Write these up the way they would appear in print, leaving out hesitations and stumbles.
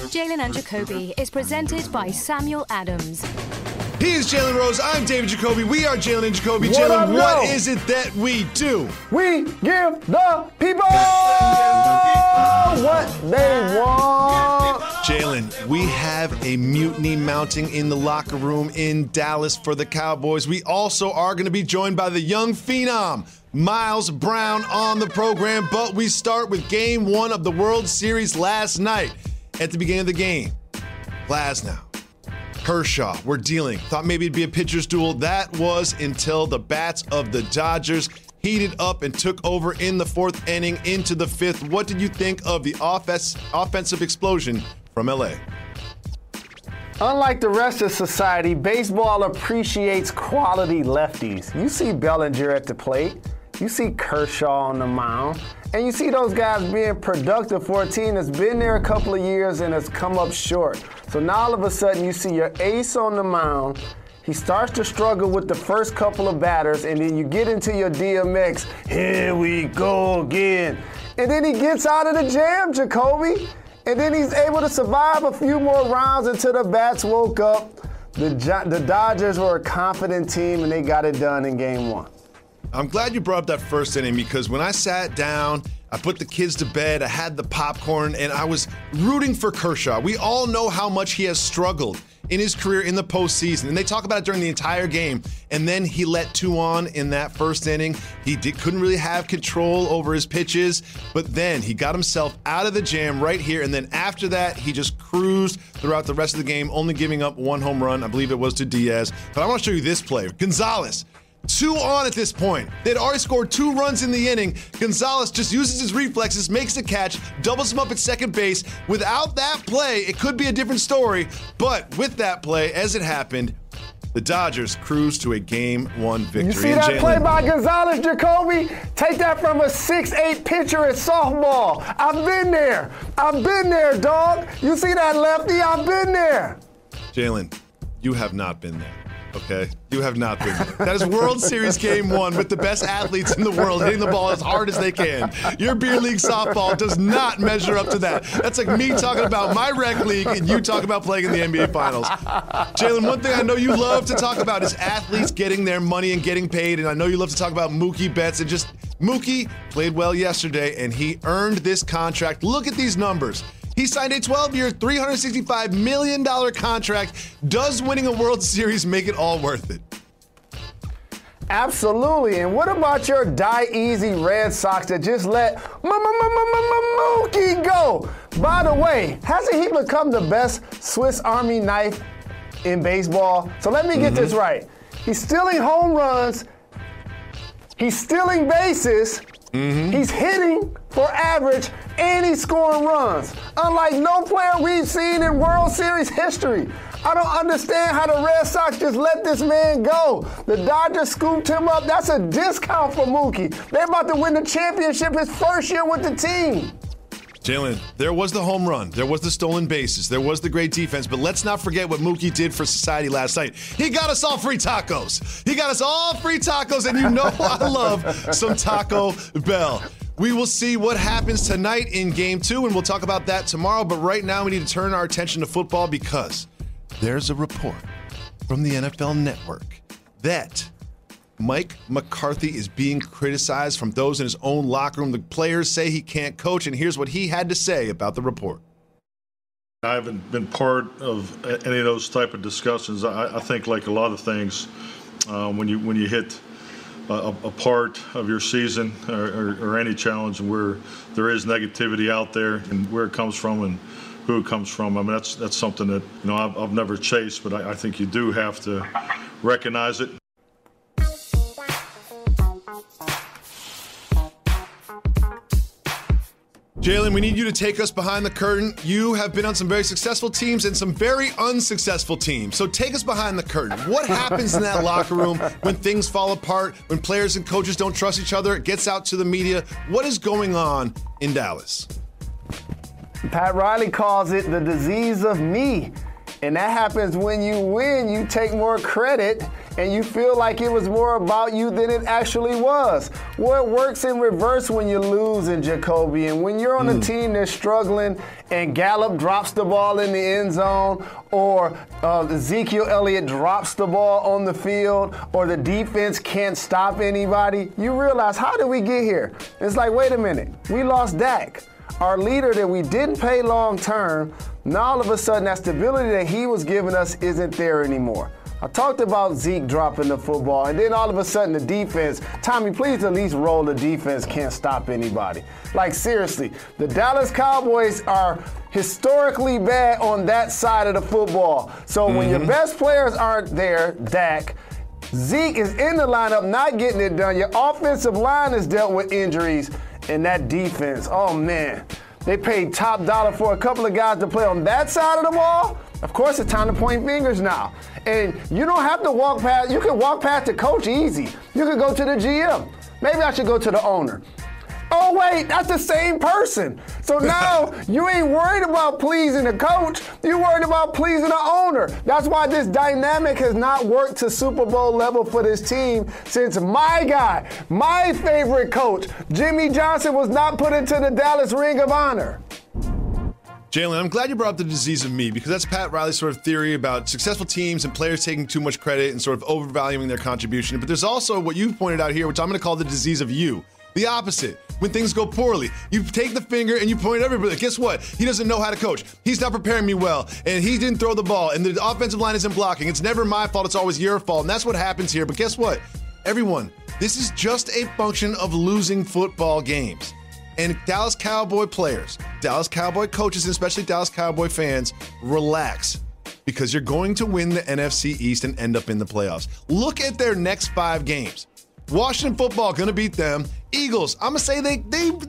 Jalen and Jacoby is presented by Samuel Adams. He is Jalen Rose. I'm David Jacoby. We are Jalen and Jacoby. Jalen, what is it that we do? We give the people what they want. Jalen, we have a mutiny mounting in the locker room in Dallas for the Cowboys. We also are going to be joined by the young phenom, Miles Brown, on the program. But we start with Game 1 of the World Series last night. At the beginning of the game, Glasnow, Kershaw were dealing. Thought maybe it'd be a pitcher's duel. That was until the bats of the Dodgers heated up and took over in the fourth inning into the fifth. What did you think of the offensive explosion from LA? Unlike the rest of society, baseball appreciates quality lefties. You see Bellinger at the plate. You see Kershaw on the mound. And you see those guys being productive for a team that's been there a couple of years and has come up short. So now all of a sudden you see your ace on the mound. He starts to struggle with the first couple of batters, and then you get into your DMX. Here we go again. And then he gets out of the jam, Jacoby. And then he's able to survive a few more rounds until the bats woke up. The Dodgers were a confident team, and they got it done in Game 1. I'm glad you brought up that first inning because when I sat down, I put the kids to bed, I had the popcorn, and I was rooting for Kershaw. We all know how much he has struggled in his career in the postseason, and they talk about it during the entire game. And then he let two on in that first inning. He couldn't really have control over his pitches, but then he got himself out of the jam right here, and then after that, he just cruised throughout the rest of the game, only giving up one home run. I believe it was to Diaz. But I want to show you this play. Gonzalez. 2 on at this point. They'd already scored 2 runs in the inning. Gonzalez just uses his reflexes, makes the catch, doubles him up at second base. Without that play, it could be a different story. But with that play, as it happened, the Dodgers cruised to a Game 1 victory. You see that play by Gonzalez, Jacoby? Take that from a 6'8" pitcher at softball. I've been there. I've been there, dog. You see that lefty? I've been there. Jalen, you have not been there. Okay, you have not been there. That is World Series Game 1 with the best athletes in the world hitting the ball as hard as they can. Your beer league softball does not measure up to that. That's like me talking about my rec league and you talking about playing in the NBA Finals. Jalen, one thing I know you love to talk about is athletes getting their money and getting paid, and I know you love to talk about Mookie Betts. And just Mookie played well yesterday, and he earned this contract. Look at these numbers. He signed a 12-year, $365 million contract. Does winning a World Series make it all worth it? Absolutely. And what about your die-easy Red Sox that just let Mookie go? By the way, hasn't he become the best Swiss Army knife in baseball? So let me get this right. He's stealing home runs. He's stealing bases. He's hitting for average, and he's scoring runs. Unlike no player we've seen in World Series history. I don't understand how the Red Sox just let this man go. The Dodgers scooped him up. That's a discount for Mookie. They're about to win the championship his first year with the team. Jalen, there was the home run. There was the stolen bases. There was the great defense. But let's not forget what Mookie did for society last night. He got us all free tacos. He got us all free tacos, and you know I love some Taco Bell. We will see what happens tonight in Game 2, and we'll talk about that tomorrow. But right now, we need to turn our attention to football because there's a report from the NFL Network that Mike McCarthy is being criticized from those in his own locker room. The players say he can't coach, and here's what he had to say about the report. I haven't been part of any of those type of discussions. I think like a lot of things, when you hit a part of your season or any challenge where there is negativity out there and where it comes from and who it comes from, I mean, that's something that, you know, I've never chased, but I think you do have to recognize it. Jalen, we need you to take us behind the curtain. You have been on some very successful teams and some very unsuccessful teams. So take us behind the curtain. What happens in that locker room when things fall apart, when players and coaches don't trust each other? It gets out to the media. What is going on in Dallas? Pat Riley calls it the disease of me. And that happens when you win, you take more credit, and you feel like it was more about you than it actually was. Well, it works in reverse when you lose in Jacoby, and when you're on a team that's struggling and Gallup drops the ball in the end zone, or Ezekiel Elliott drops the ball on the field, or the defense can't stop anybody, you realize, how did we get here? It's like, wait a minute, we lost Dak, our leader that we didn't pay long term. Now all of a sudden that stability that he was giving us isn't there anymore. I talked about Zeke dropping the football, and then all of a sudden the defense, Tommy, please at least roll the defense, can't stop anybody. Like, seriously, the Dallas Cowboys are historically bad on that side of the football. So when your best players aren't there, Dak, Zeke is in the lineup not getting it done, your offensive line has dealt with injuries, and that defense, oh man, they paid top dollar for a couple of guys to play on that side of the ball. Of course, it's time to point fingers now. And you don't have to walk past, you can walk past the coach easy. You can go to the GM. Maybe I should go to the owner. Oh wait, that's the same person. So now you ain't worried about pleasing the coach, you're worried about pleasing the owner. That's why this dynamic has not worked to Super Bowl level for this team since my guy, my favorite coach, Jimmy Johnson, was not put into the Dallas Ring of Honor. Jalen, I'm glad you brought up the disease of me, because that's Pat Riley's sort of theory about successful teams and players taking too much credit and sort of overvaluing their contribution. But there's also what you pointed out here, which I'm going to call the disease of you. The opposite. When things go poorly, you take the finger and you point at everybody. Guess what? He doesn't know how to coach. He's not preparing me well, and he didn't throw the ball, and the offensive line isn't blocking. It's never my fault. It's always your fault, and that's what happens here. But guess what? Everyone, this is just a function of losing football games. And Dallas Cowboy players, Dallas Cowboy coaches, and especially Dallas Cowboy fans, relax, because you're going to win the NFC East and end up in the playoffs. Look at their next 5 games. Washington football going to beat them. Eagles, I'm going to say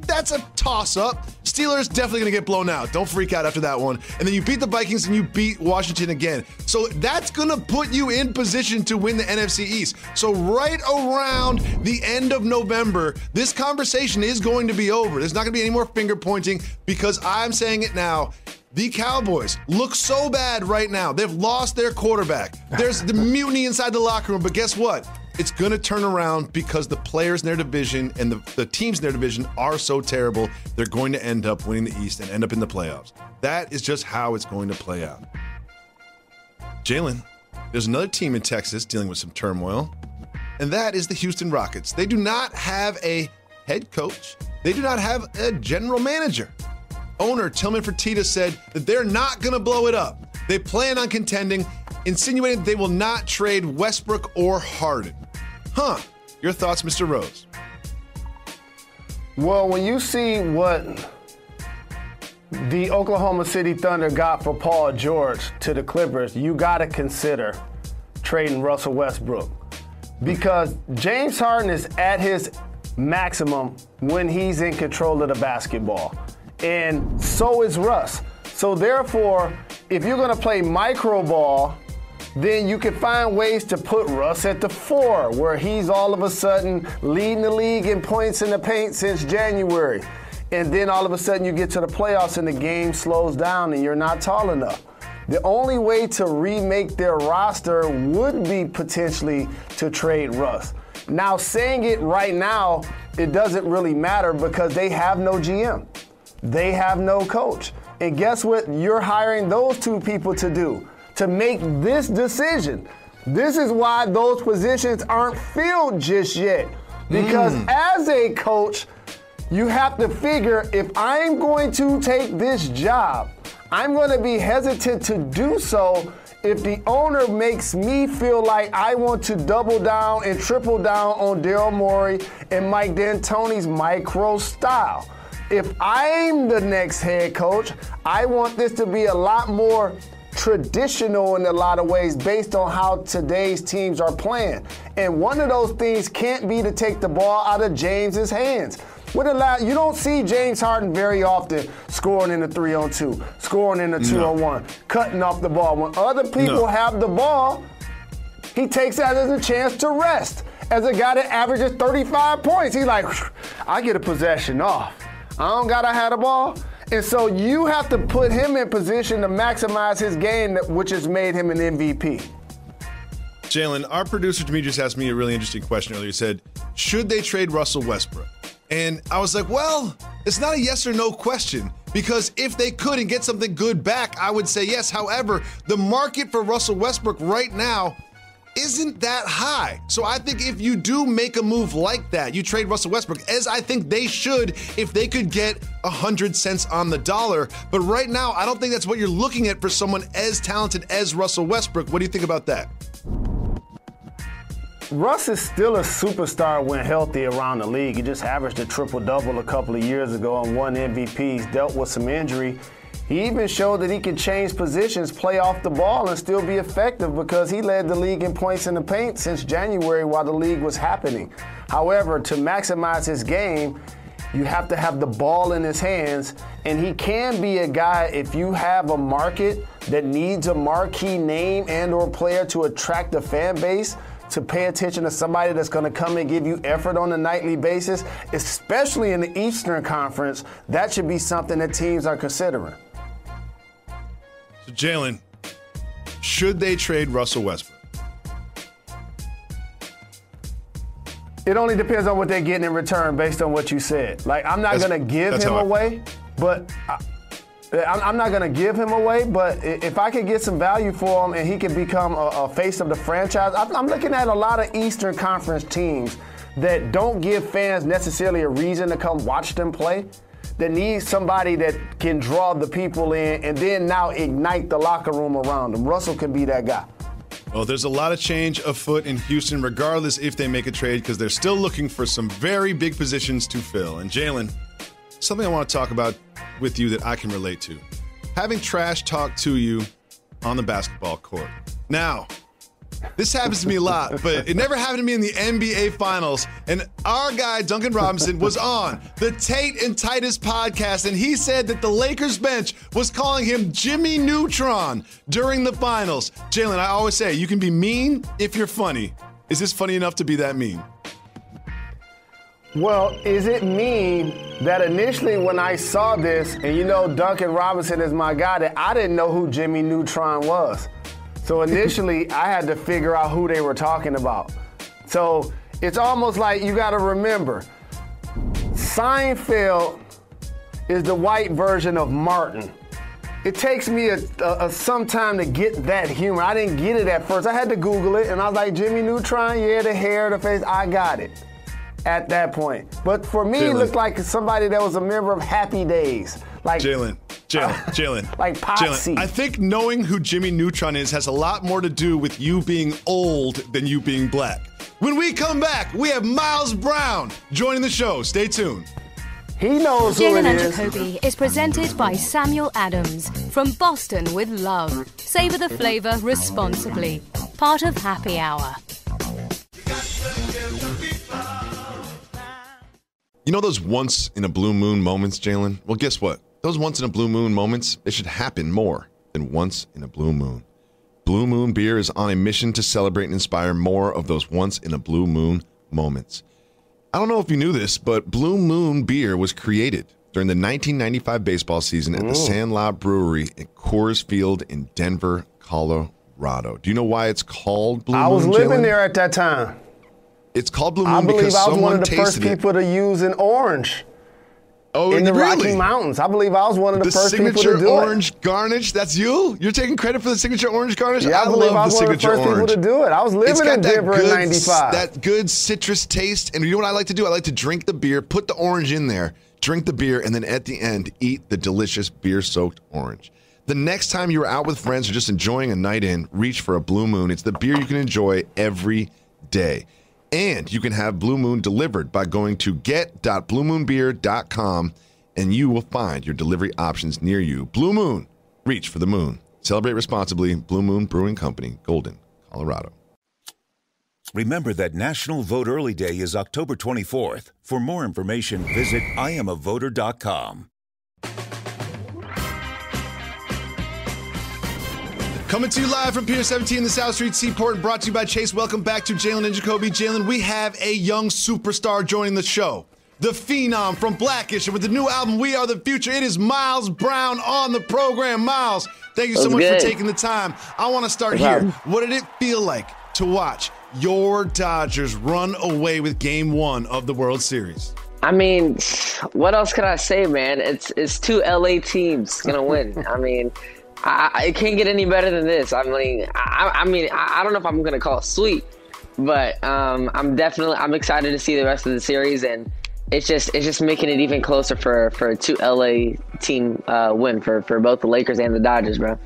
that's a toss-up. Steelers definitely going to get blown out. Don't freak out after that one. And then you beat the Vikings and you beat Washington again. So that's going to put you in position to win the NFC East. So right around the end of November, this conversation is going to be over. There's not going to be any more finger pointing, because I'm saying it now. The Cowboys look so bad right now. They've lost their quarterback. There's the mutiny inside the locker room. But guess what? It's going to turn around, because the players in their division and the teams in their division are so terrible. They're going to end up winning the East and end up in the playoffs. That is just how it's going to play out. Jalen, there's another team in Texas dealing with some turmoil, and that is the Houston Rockets. They do not have a head coach. They do not have a general manager. Owner Tillman Fertitta said that they're not going to blow it up. They plan on contending, insinuating they will not trade Westbrook or Harden. Huh. Your thoughts, Mr. Rose? Well, when you see what the Oklahoma City Thunder got for Paul George to the Clippers, you got to consider trading Russell Westbrook, because James Harden is at his maximum when he's in control of the basketball, and so is Russ. So therefore, if you're going to play micro ball, then you can find ways to put Russ at the 4, where he's all of a sudden leading the league in points in the paint since January. And then all of a sudden you get to the playoffs and the game slows down and you're not tall enough. The only way to remake their roster would be potentially to trade Russ. Now, saying it right now, it doesn't really matter, because they have no GM. They have no coach. And guess what you're hiring those 2 people to do? To make this decision. This is why those positions aren't filled just yet. Because as a coach, you have to figure, if I'm going to take this job, I'm going to be hesitant to do so if the owner makes me feel like I want to double down and triple down on Daryl Morey and Mike D'Antoni's micro style. If I'm the next head coach, I want this to be a lot more traditional in a lot of ways based on how today's teams are playing. And one of those things can't be to take the ball out of James's hands. You don't see James Harden very often scoring in the 3-on-2, scoring in the 2-on-1, cutting off the ball. When other people have the ball, he takes that as a chance to rest. As a guy that averages 35 points, he's like, I get a possession off. I don't gotta have the ball. And so you have to put him in position to maximize his game, which has made him an MVP. Jalen, our producer Demetrius asked me a really interesting question earlier. He said, should they trade Russell Westbrook? And I was like, well, it's not a yes or no question, because if they could and get something good back, I would say yes. However, the market for Russell Westbrook right now isn't that high. So I think if you do make a move like that, you trade Russell Westbrook, as I think they should if they could get 100 cents on the dollar. But right now, I don't think that's what you're looking at for someone as talented as Russell Westbrook. What do you think about that? Russ is still a superstar when healthy around the league. He just averaged a triple-double a couple of years ago and won MVP. He's dealt with some injury. He even showed that he can change positions, play off the ball, and still be effective because he led the league in points in the paint since January while the league was happening. However, to maximize his game, you have to have the ball in his hands, and he can be a guy, if you have a market that needs a marquee name and or player to attract a fan base, to pay attention to somebody that's going to come and give you effort on a nightly basis, especially in the Eastern Conference. That should be something that teams are considering. So, Jalen, should they trade Russell Westbrook? It only depends on what they're getting in return based on what you said. Like, I'm not going to give him away, but I'm not going to give him away, but if I could get some value for him and he could become a face of the franchise, I'm looking at a lot of Eastern Conference teams that don't give fans necessarily a reason to come watch them play, that need somebody that can draw the people in and then now ignite the locker room around them. Russell can be that guy. Well, there's a lot of change afoot in Houston, regardless if they make a trade, because they're still looking for some very big positions to fill. And Jalen, something I want to talk about with you that I can relate to. Having trash talk to you on the basketball court. Now, this happens to me a lot, but it never happened to me in the NBA Finals. And our guy, Duncan Robinson, was on the Tate and Titus podcast, and he said that the Lakers bench was calling him Jimmy Neutron during the Finals. Jalen, I always say, you can be mean if you're funny. Is this funny enough to be that mean? Well, is it mean that initially when I saw this, and you know Duncan Robinson is my guy, that I didn't know who Jimmy Neutron was. So initially I had to figure out who they were talking about. So it's almost like you got to remember, Seinfeld is the white version of Martin. It takes me some time to get that humor. I didn't get it at first. I had to Google it, and I was like, Jimmy Neutron, yeah, the hair, the face, I got it at that point. But for me, Jalen. It looked like somebody that was a member of Happy Days. Like Jalen. Like Potsy. Jalen, I think knowing who Jimmy Neutron is has a lot more to do with you being old than you being black. When we come back, we have Miles Brown joining the show. Stay tuned. He knows who Jalen it and is. Jacoby is presented by Samuel Adams from Boston with Love. Savor the flavor responsibly. Part of Happy Hour. You know those once-in-a-blue-moon moments, Jalen? Well, guess what? Those once-in-a-blue-moon moments, they should happen more than once in a blue moon. Blue Moon Beer is on a mission to celebrate and inspire more of those once-in-a-blue-moon moments. I don't know if you knew this, but Blue Moon Beer was created during the 1995 baseball season at the Sandlot Brewery at Coors Field in Denver, Colorado. Do you know why it's called Blue Moon, I was living Jalen? there at that time. It's called Blue Moon I believe because I was someone one of the first tasted it. people to use an orange in the really? Rocky Mountains. I believe I was one of the first people to do signature it. orange garnish, that's you? You're taking credit for the signature orange garnish? Yeah, I believe I love was the one of the signature first orange. people to do it. I was It's living got in that Denver in good, 95. that good citrus taste. And you know what I like to do? I like to drink the beer, put the orange in there, drink the beer, and then at the end, eat the delicious beer-soaked orange. The next time you're out with friends or just enjoying a night in, reach for a Blue Moon. It's the beer you can enjoy every day. And you can have Blue Moon delivered by going to get.bluemoonbeer.com, and you will find your delivery options near you. Blue Moon, reach for the moon. Celebrate responsibly. Blue Moon Brewing Company, Golden, Colorado. Remember that National Vote Early Day is October 24th. For more information, visit IamAvoter.com. Coming to you live from Pier 17 in the South Street Seaport and brought to you by Chase. Welcome back to Jalen and Jacoby. Jalen, we have a young superstar joining the show. The Phenom from Blackish, and with the new album, We Are the Future, it is Miles Brown on the program. Miles, thank you so much for taking the time. I want to start here. What did it feel like to watch your Dodgers run away with Game 1 of the World Series? I mean, what else can I say, man? It's two LA teams gonna win. I mean, it can't get any better than this. I mean, I don't know if I'm gonna call it sweet, but I'm excited to see the rest of the series, and it's just making it even closer for a two LA team win for both the Lakers and the Dodgers, bro.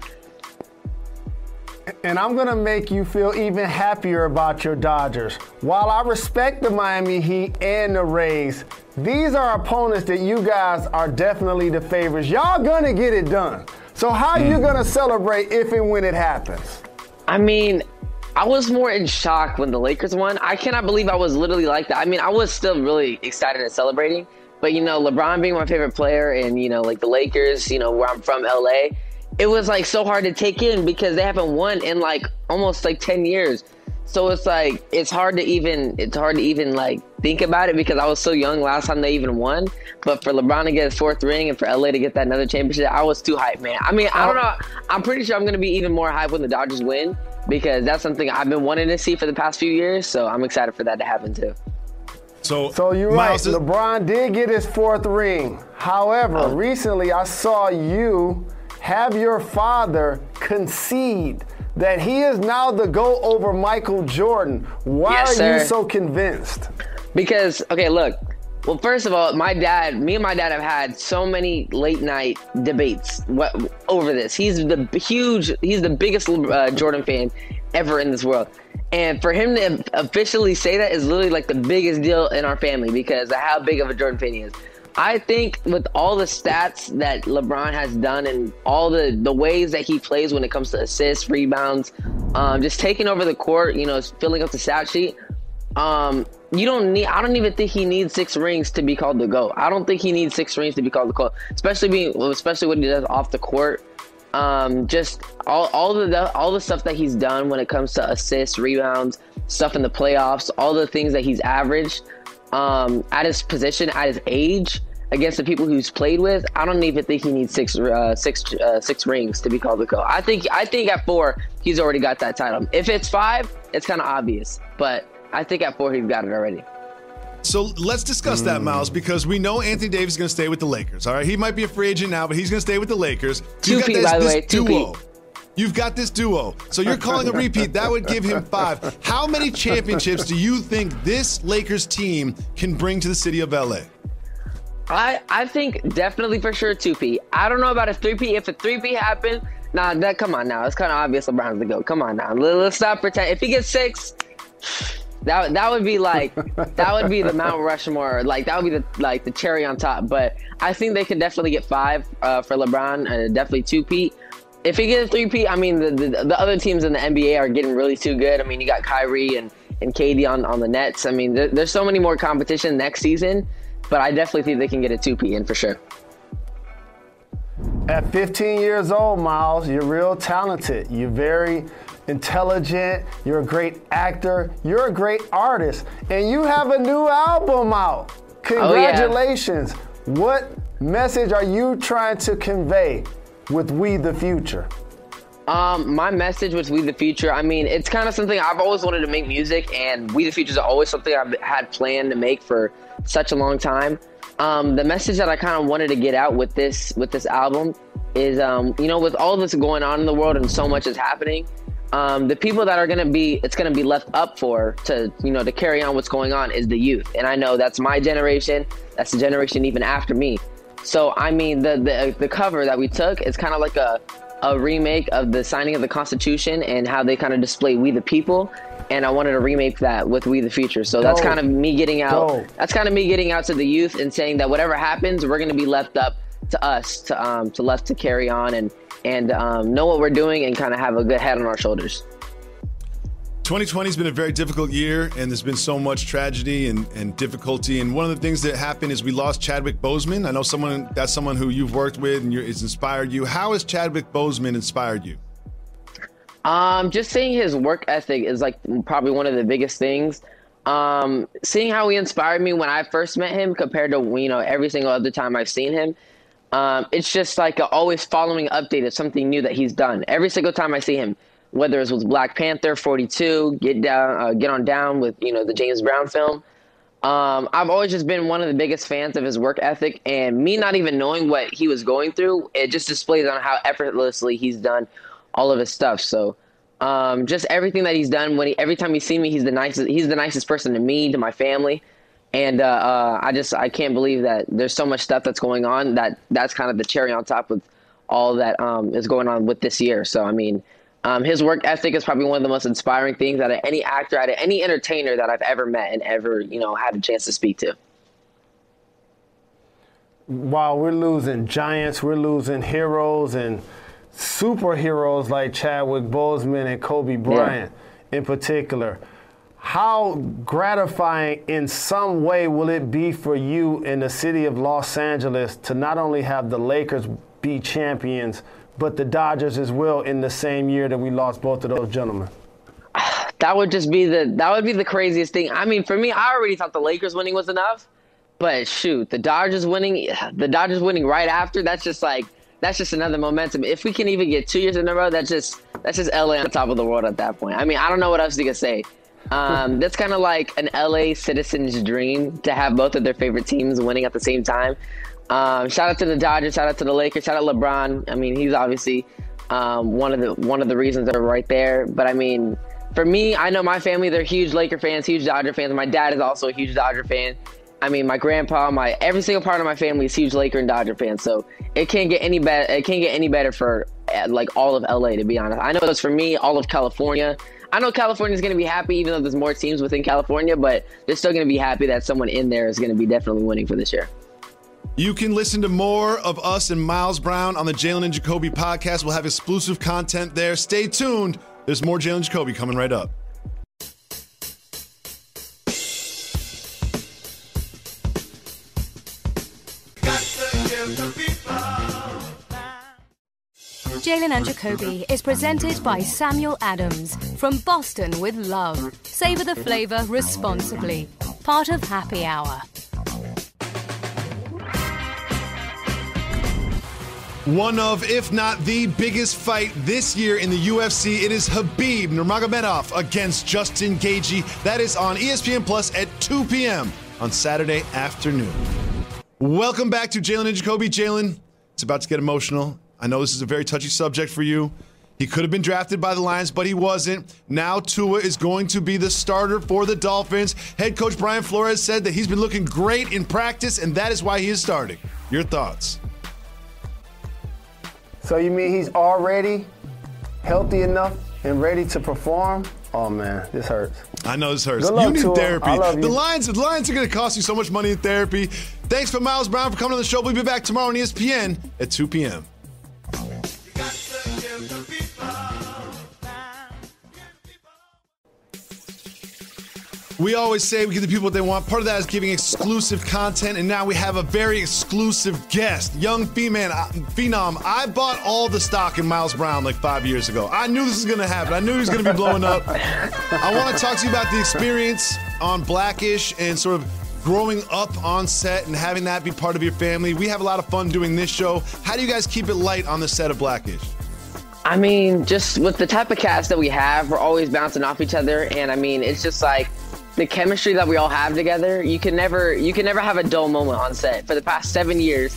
And I'm going to make you feel even happier about your Dodgers. While I respect the Miami Heat and the Rays, these are opponents that you guys are definitely the favorites. Y'all going to get it done. So how are you going to celebrate if and when it happens? I mean, I was more in shock when the Lakers won. I cannot believe I was literally like that. I mean, I was still really excited and celebrating. But, LeBron being my favorite player and, like the Lakers, where I'm from, LA, it was like so hard to take in because they haven't won in like almost like 10 years. So it's like it's hard to even like think about it because I was so young last time they even won. But for LeBron to get his fourth ring and for LA to get that another championship, I was too hyped, man. I mean, I don't know. I'm pretty sure I'm going to be even more hyped when the Dodgers win because that's something I've been wanting to see for the past few years. So I'm excited for that to happen too. So you're right. LeBron did get his fourth ring. However, recently I saw you have your father concede that he is now the GOAT over Michael Jordan. Why are you so convinced? Because, okay, look. Well, first of all, me and my dad have had so many late night debates over this. He's the biggest Jordan fan ever in this world. And for him to officially say that is literally like the biggest deal in our family because of how big of a Jordan fan he is. I think with all the stats that LeBron has done and all the ways that he plays when it comes to assists, rebounds, just taking over the court, filling up the stat sheet, I don't even think he needs 6 rings to be called the GOAT. I don't think he needs 6 rings to be called the GOAT, especially what he does off the court. Just all the stuff that he's done when it comes to assists, rebounds, stuff in the playoffs, all the things that he's averaged. At his position, at his age, against the people he's played with, I don't even think he needs 6 rings to be called the GOAT. I think at 4 he's already got that title. If it's 5, it's kind of obvious, but I think at 4 he's got it already. So let's discuss that, Miles, because we know Anthony Davis is going to stay with the Lakers. All right, he might be a free agent now, but he's going to stay with the Lakers. By the way, 2P. You've got this duo. So you're calling a repeat. That would give him 5. How many championships do you think this Lakers team can bring to the city of LA? I think definitely for sure 2P. I don't know about a 3P. If a 3P happened, come on now. It's kind of obvious LeBron's the GOAT. Come on now. Let's stop pretending. If he gets 6, that would be like that would be the Mount Rushmore. Like that would be the cherry on top. But I think they can definitely get 5 for LeBron and definitely 2P. If he gets a 3P, I mean, the other teams in the NBA are getting really too good. I mean, you got Kyrie and KD on the Nets. I mean, there's so many more competition next season, but I definitely think they can get a 2P in for sure. At 15 years old, Miles, you're real talented. You're very intelligent. You're a great actor. You're a great artist. And you have a new album out. Congratulations. Oh, yeah. What message are you trying to convey with We the Future? My message with We the Future, I mean, it's kind of something I've always wanted to make music, and We the Future is always something I've had planned to make for such a long time. The message that I kind of wanted to get out with this album is, with all this going on in the world and so much is happening, the people that it's going to be left up for to carry on what's going on is the youth. And I know that's my generation. That's the generation even after me. So, I mean, the cover that we took is kind of like a remake of the signing of the Constitution and how they kind of display We the People. And I wanted to remake that with We the Future. So that's kind of me getting out. That's kind of me getting out to the youth and saying that whatever happens, we're going to be left up to us to carry on and know what we're doing and kind of have a good head on our shoulders. 2020 has been a very difficult year, and there's been so much tragedy and difficulty. And one of the things that happened is we lost Chadwick Boseman. I know that's someone who you've worked with and it's inspired you. How has Chadwick Boseman inspired you? Just seeing his work ethic is like probably one of the biggest things. Seeing how he inspired me when I first met him compared to every single other time I've seen him. It's just like always following update of something new that he's done. Every single time I see him, whether it's with Black Panther 42, Get On Down with, the James Brown film. I've always just been one of the biggest fans of his work ethic, and me not even knowing what he was going through, it just displays on how effortlessly he's done all of his stuff. So just everything that he's done, every time you see me, he's the nicest person to me, to my family. And I can't believe that there's so much stuff that's going on that's kind of the cherry on top with all that is going on with this year. So, I mean, his work ethic is probably one of the most inspiring things out of any actor, out of any entertainer that I've ever met and ever, had a chance to speak to. While we're losing giants, we're losing heroes and superheroes like Chadwick Boseman and Kobe Bryant in particular. How gratifying in some way will it be for you in the city of Los Angeles to not only have the Lakers be champions, but the Dodgers as well in the same year that we lost both of those gentlemen? That would be the craziest thing. I mean, for me, I already thought the Lakers winning was enough, but shoot, the Dodgers winning right after, that's just another momentum. If we can even get 2 years in a row, that's just LA on top of the world at that point. I mean, I don't know what else you can say. That's kind of like an LA citizen's dream to have both of their favorite teams winning at the same time. Shout out to the Dodgers, shout out to the Lakers, shout out LeBron. I mean, he's obviously one of the reasons that are right there. But I mean, for me, I know my family, they're huge Laker fans, huge Dodger fans. My dad is also a huge Dodger fan. I mean, my grandpa, every single part of my family is huge Laker and Dodger fans. So it can't get any better. It can't get any better for like all of LA, to be honest. I know it's for me, all of California. I know California's going to be happy, even though there's more teams within California, but they're still going to be happy that someone in there is going to be definitely winning for this year. You can listen to more of us and Miles Brown on the Jalen and Jacoby podcast. We'll have exclusive content there. Stay tuned. There's more Jalen and Jacoby coming right up. Jalen and Jacoby is presented by Samuel Adams from Boston with Love. Savor the flavor responsibly. Part of Happy Hour. One of, if not the biggest fight this year in the UFC, it is Khabib Nurmagomedov against Justin Gaethje. That is on ESPN Plus at 2 p.m. on Saturday afternoon. Welcome back to Jalen and Jacoby. Jalen, it's about to get emotional. I know this is a very touchy subject for you. He could have been drafted by the Lions, but he wasn't. Now Tua is going to be the starter for the Dolphins. Head coach Brian Flores said that he's been looking great in practice, and that is why he is starting. Your thoughts? So you mean he's already healthy enough and ready to perform? Oh, man, this hurts. I know this hurts. Good luck, You need Tua. therapy. I love you. The Lions are going to cost you so much money in therapy. Thanks for Miles Brown for coming on the show. We'll be back tomorrow on ESPN at 2 p.m. We always say we give the people what they want. Part of that is giving exclusive content, and now we have a very exclusive guest, young phenom. I bought all the stock in Miles Brown like 5 years ago. I knew this was going to happen. I knew he was going to be blowing up. I want to talk to you about the experience on Blackish and sort of growing up on set and having that be part of your family. We have a lot of fun doing this show. How do you guys keep it light on the set of Blackish? I mean, just with the type of cast that we have, we're always bouncing off each other, and I mean, it's just like the chemistry that we all have together. You can never have a dull moment on set. For the past 7 years,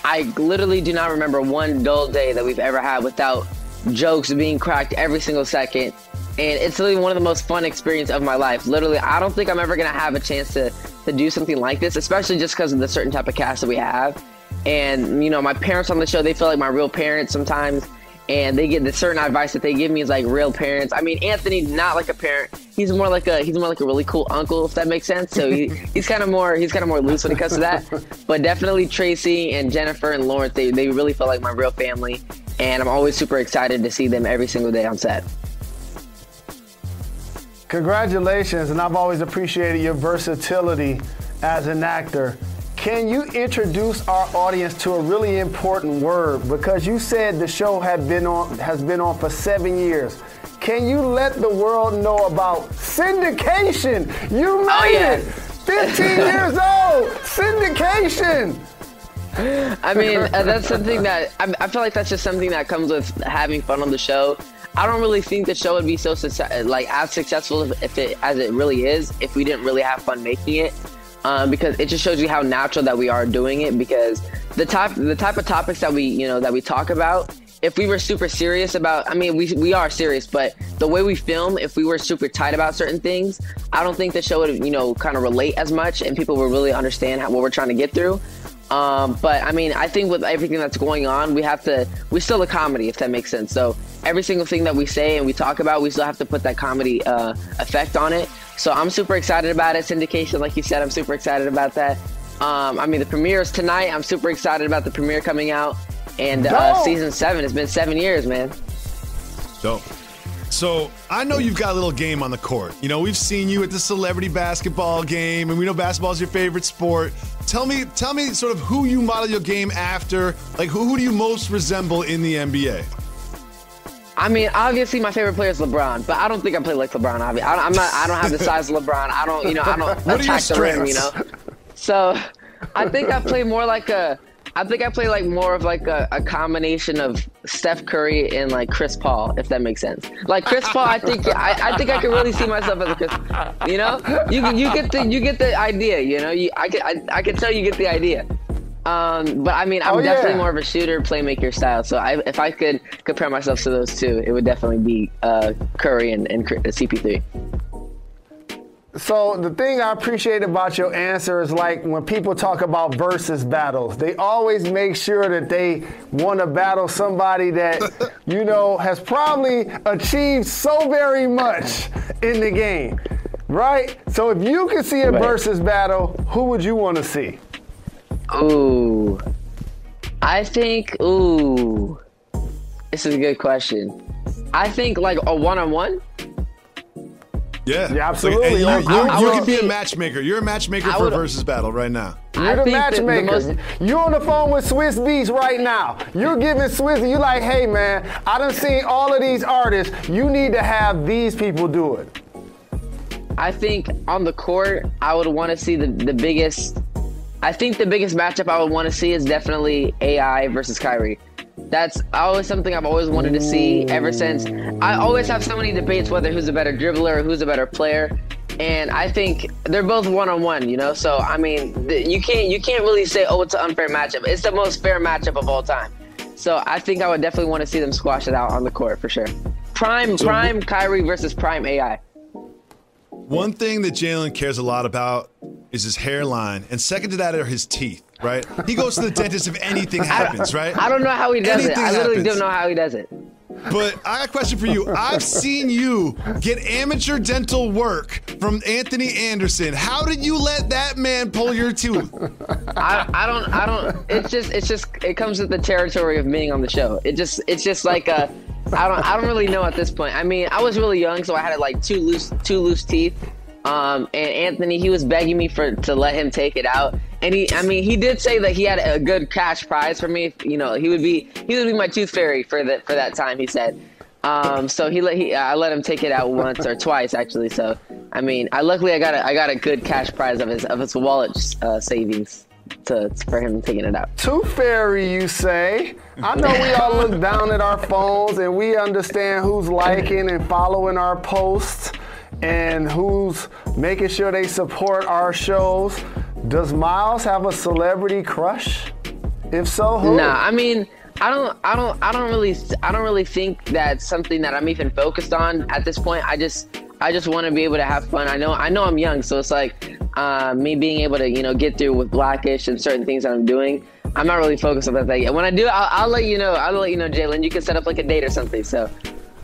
I literally do not remember one dull day that we've ever had without jokes being cracked every single second. And it's literally one of the most fun experiences of my life. Literally, I don't think I'm ever going to have a chance to do something like this, especially just because of the certain type of cast that we have. And, you know, my parents on the show, they feel like my real parents sometimes. And they get the certain advice that they give me is like real parents. I mean, Anthony, not like a parent. He's more like a really cool uncle, if that makes sense. So he's kind of more loose when it comes to that. But definitely Tracy and Jennifer and Lawrence, they really feel like my real family. And I'm always super excited to see them every single day on set. Congratulations, and I've always appreciated your versatility as an actor. Can you introduce our audience to a really important word? Because you said the show has been on for 7 years. Can you let the world know about syndication? You made it! 15 years old! Syndication! I mean, that's something that I feel like that's just something that comes with having fun on the show. I don't really think the show would be so as successful as it really is if we didn't really have fun making it. Because it just shows you how natural that we are doing it. Because the type of topics that we talk about, if we were super serious about, I mean, we are serious, but the way we film, if we were super tight about certain things, I don't think the show would, kind of relate as much and people would really understand what we're trying to get through. But I mean, I think with everything that's going on, we're still a comedy, if that makes sense. So every single thing that we say and we talk about, we still have to put that comedy effect on it. So I'm super excited about it. Syndication, like you said, I'm super excited about that. I mean, the premiere is tonight. I'm super excited about the premiere coming out. And season 7, it's been 7 years, man. Dope. So I know you've got a little game on the court. We've seen you at the celebrity basketball game, and we know basketball is your favorite sport. Tell me sort of who you model your game after. Like, who do you most resemble in the NBA? I mean, obviously my favorite player is LeBron, but I don't think I play like LeBron. I don't have the size of LeBron. I don't attack the rim, So I think I play more like more of like a combination of Steph Curry and like Chris Paul, if that makes sense. Like Chris Paul, I think I can really see myself as a Chris. You get the idea. I can tell you get the idea. But I mean, I'm definitely more of a shooter, playmaker style. So if I could compare myself to those two, it would definitely be Curry and CP3. So the thing I appreciate about your answer is like when people talk about versus battles, they always make sure that they want to battle somebody that, has probably achieved so very much in the game, right? So if you could see a versus battle, who would you want to see? Ooh, I think, this is a good question. I think like a one-on-one. Yeah, absolutely. You can be a matchmaker. You're a matchmaker for a versus battle right now. You're the matchmaker. You're on the phone with Swiss Beats right now. You're giving Swiss, you like, hey man, I done seen all of these artists. You need to have these people do it. I think on the court, I would want to see the biggest. I think the biggest matchup I would want to see is definitely AI versus Kyrie. That's always something I've always wanted to see ever since. I always have so many debates whether who's a better dribbler or who's a better player, and I think they're both one-on-one, So I mean, you can't really say, oh, it's an unfair matchup. It's the most fair matchup of all time. So I think I would definitely want to see them squash it out on the court for sure. Prime Kyrie versus prime AI. One thing that Jalen cares a lot about is his hairline, and second to that are his teeth, right? He goes to the dentist if anything happens, right? I don't know how he does it. I literally don't know how he does it. But I got a question for you. I've seen you get amateur dental work from Anthony Anderson. How did you let that man pull your tooth? I don't. It comes with the territory of being on the show. It's just like I don't really know at this point. I mean, I was really young, so I had like two loose teeth. And Anthony, he was begging me to let him take it out. And he did say that he had a good cash prize for me. He would be my tooth fairy for that time, he said. So I let him take it out once or twice actually. So I mean, luckily I got a good cash prize of his wallet savings for him taking it out. Tooth fairy, you say? I know we all look down at our phones and we understand who's liking and following our posts and who's making sure they support our shows. Does Miles have a celebrity crush? If so, who? Nah, I mean, I don't really think that's something that I'm even focused on at this point. I just want to be able to have fun. I know I'm young, so it's like me being able to get through with Blackish and certain things that I'm doing. I'm not really focused on that yet. When I do, I'll let you know. Jalen. You can set up like a date or something. So.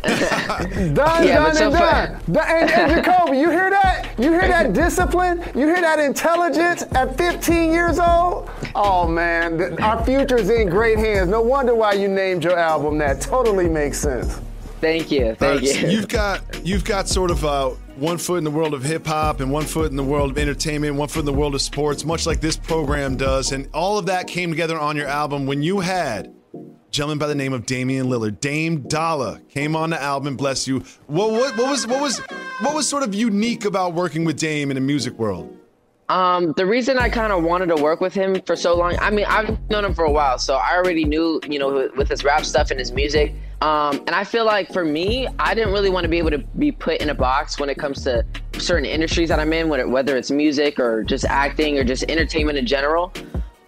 Done. And Jacoby, you hear that? You hear that discipline? You hear that intelligence at 15 years old? Oh, man, our future's in great hands. No wonder why you named your album that. Totally makes sense. Thank you. So you've got sort of 1 foot in the world of hip-hop and 1 foot in the world of entertainment, 1 foot in the world of sports, much like this program does. And all of that came together on your album when you had a gentleman by the name of Damian Lillard. Dame Dollar came on the album, bless you. What was sort of unique about working with Dame in the music world? The reason I kind of wanted to work with him for so long, I mean, I've known him for a while, so I already knew, with his rap stuff and his music. And I feel like for me, I didn't really want to be able to be put in a box when it comes to certain industries that I'm in, whether it's music or just acting or just entertainment in general.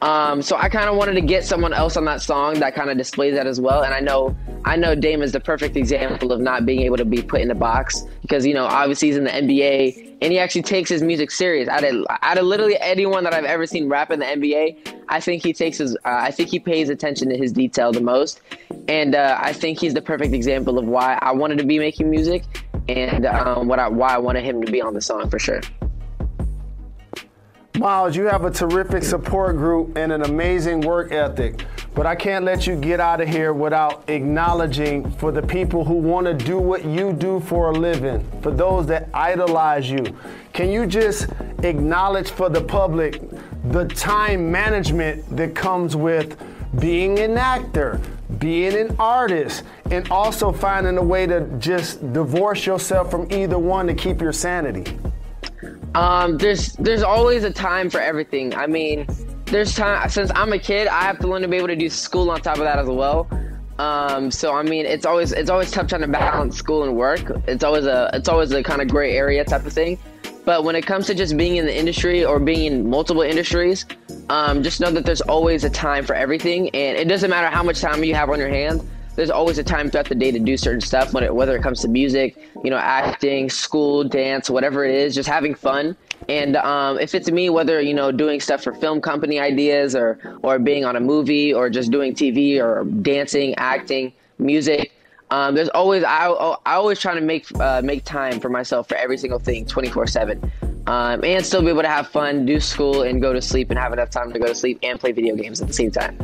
So I kind of wanted to get someone else on that song that kind of displays that as well. And I know Dame is the perfect example of not being able to be put in a box because, obviously he's in the NBA and he actually takes his music serious. Out of literally anyone that I've ever seen rap in the NBA, I think he pays attention to his detail the most. And I think he's the perfect example of why I wanted to be making music and why I wanted him to be on the song for sure. Miles, you have a terrific support group and an amazing work ethic, but I can't let you get out of here without acknowledging for the people who want to do what you do for a living, for those that idolize you. Can you just acknowledge for the public the time management that comes with being an actor, being an artist, and also finding a way to just divorce yourself from either one to keep your sanity? There's always a time for everything. I mean, there's time, since I'm a kid, I have to learn to be able to do school on top of that as well. So I mean, it's always tough trying to balance school and work. It's always a kind of gray area type of thing. But when it comes to just being in the industry or being in multiple industries, just know that there's always a time for everything. And it doesn't matter how much time you have on your hands. There's always a time throughout the day to do certain stuff, whether it comes to music, acting, school, dance, whatever it is, just having fun. And if it's me, whether, doing stuff for film company ideas or being on a movie or just doing TV or dancing, acting, music, there's always, I always try to make time for myself for every single thing 24/7. And still be able to have fun, do school, and go to sleep and have enough time to go to sleep and play video games at the same time.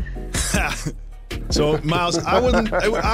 So, Miles, I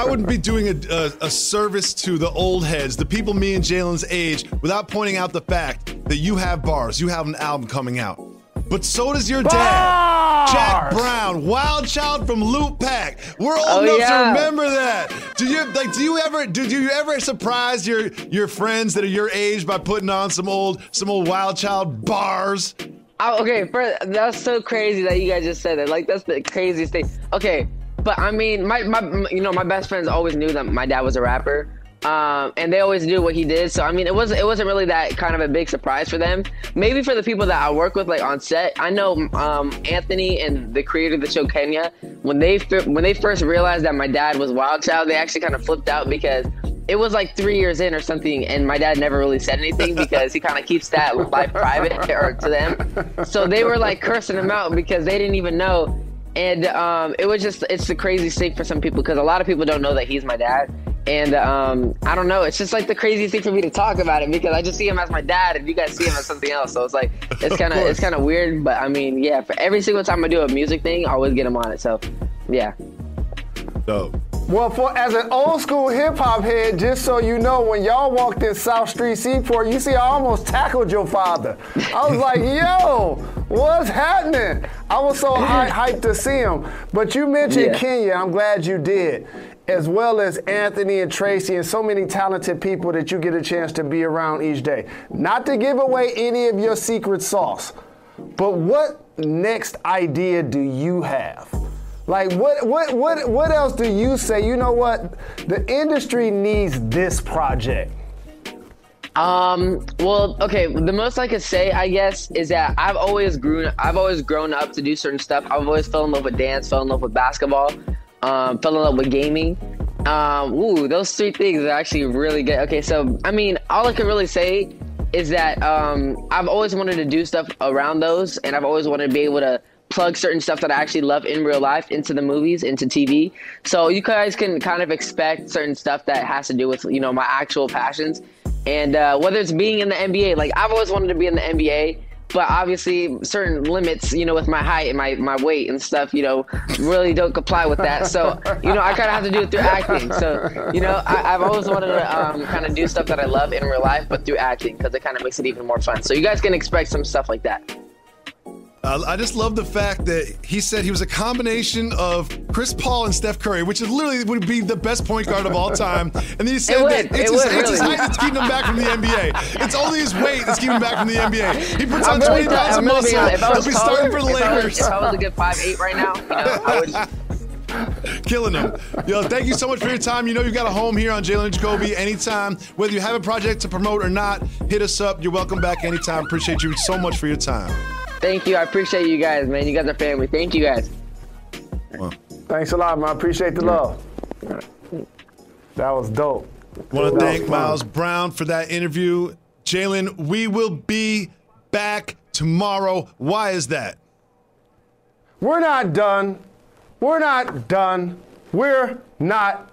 wouldn't be doing a service to the old heads, the people me and Jalen's age, without pointing out the fact that you have bars. You have an album coming out. But so does your dad, Jack Brown, Wild Child from Loot Pack. We're old enough to remember that. Did you ever surprise your friends that are your age by putting on some old Wild Child bars? Oh, okay, that's so crazy that you guys just said that. Like, that's the craziest thing. Okay. But I mean, my best friends always knew that my dad was a rapper, and they always knew what he did. So I mean, it wasn't really that kind of a big surprise for them. Maybe for the people that I work with, like on set, I know Anthony and the creator of the show Kenya, when they first realized that my dad was Wild Child, they actually kind of flipped out because it was like 3 years in or something, and my dad never really said anything because he kind of keeps that life private to them. So they were like cursing him out because they didn't even know. And it's the craziest thing for some people because a lot of people don't know that he's my dad. And I don't know, it's just like the craziest thing for me to talk about it because I just see him as my dad and you guys see him as something else. So it's like, it's kind of weird. But I mean, yeah, for every single time I do a music thing, I always get him on it. So, yeah. Dope. Well, as an old school hip hop head, just so you know, when y'all walked in South Street Seaport, you see I almost tackled your father. I was like, yo, what's happening? I was so hyped to see him. But you mentioned Kenya, I'm glad you did, as well as Anthony and Tracy and so many talented people that you get a chance to be around each day. Not to give away any of your secret sauce, but what next idea do you have? Like, what else do you say, you know what, the industry needs this project? Well, okay, the most I could say, I guess, is that I've always grown up to do certain stuff. I've always fell in love with dance, fell in love with basketball, fell in love with gaming. Those three things are actually really good. Okay, so, I mean, all I can really say is that I've always wanted to do stuff around those, and I've always wanted to be able to plug certain stuff that I actually love in real life into the movies, into TV. So you guys can kind of expect certain stuff that has to do with, my actual passions. And whether it's being in the NBA, like I've always wanted to be in the NBA, but obviously certain limits, with my height and my weight and stuff, really don't comply with that. So, I kind of have to do it through acting. So, I've always wanted to kind of do stuff that I love in real life, but through acting, because it kind of makes it even more fun. So you guys can expect some stuff like that. I just love the fact that he said he was a combination of Chris Paul and Steph Curry, which is literally would be the best point guard of all time. And then he said that it's his height that's keeping him back from the NBA. It's only his weight that's keeping him back from the NBA. He puts on 20 pounds of muscle. He'll be starting for the Lakers. If I was a good 5'8" right now, I would. Killing him. Yo, thank you so much for your time. You know you got a home here on Jalen Jacoby anytime. Whether you have a project to promote or not, hit us up. You're welcome back anytime. Appreciate you so much for your time. Thank you. I appreciate you guys, man. You guys are family. Thank you guys. Well, thanks a lot, man. I appreciate the love. That was dope. Want to thank Miles Brown for that interview. Jalen, we will be back tomorrow. Why is that? We're not done. We're not done. We're not